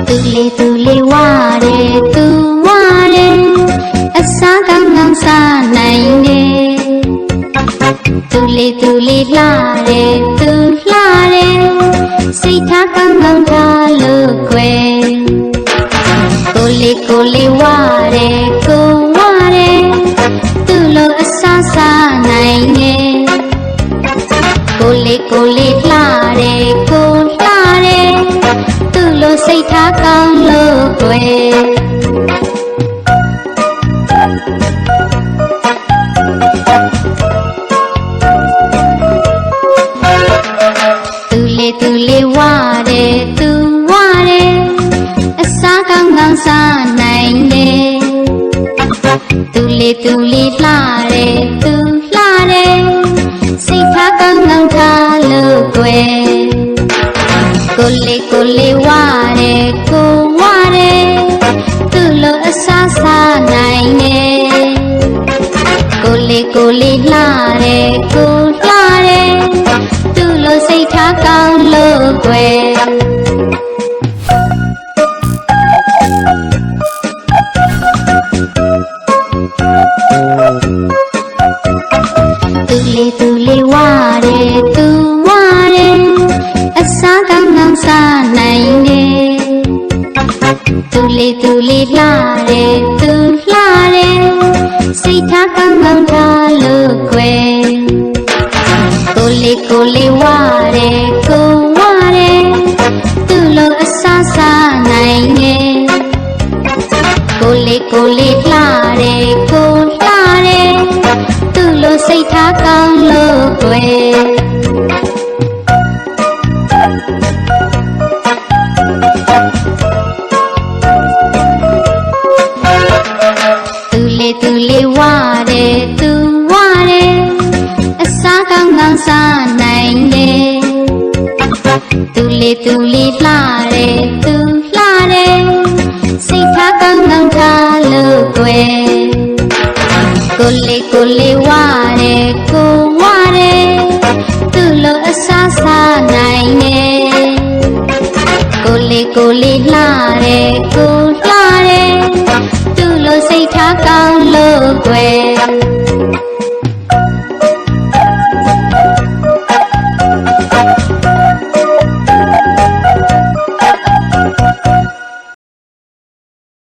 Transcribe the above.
သူလေးဝရဲသူဝရဲအစားကောင်းကောင်းစားနိုင်တယ်သူလေးလှရဲသူလှရဲစိတ်ထားကောင်းကောင်းထားလို့ကွယ်ကိုလေးဝရဲကိုဝရဲသူလိုအစားစားနိုင်တယ်ကိုလေးလှရဲကိုလှရဲသူလိုစိတ်ထားကောင်းလို့ကွယ်သူလေးဝရဲသူဝရဲအစားကောင်းကောင်းစားနိုင်တယ်သူလေးလှရဲသူလှရဲစိတ်ထားကောင်းကောင်းထားလို့ကွယ်ကိုလေးဝရဲကိုဝရဲသူလိုအစားစားနိုင်တယ်ကိုလေးလှရဲကိုလှရဲသူလိုစိတ်ထားကောင်းလို့ကွယ်သူလေးဝရဲသူဝရဲအစားကောင်းကောင်းစားနိုင်တယ်သူလေးလှရဲသူလှရဲစိတ်ထားကောင်းကောင်းထားလို့ကွယ်ကိုလေးဝရဲကိုဝရဲသူလိုအစားစားနိုင်တယ်ကိုလေးလှရဲကိုလှရဲသူလိုစိတ်ထားကောင်းလို့ကွယ်သူလေးဝရဲသူဝရဲအစားကောင်းကောင်းစားနိုင်တယ်သူလေး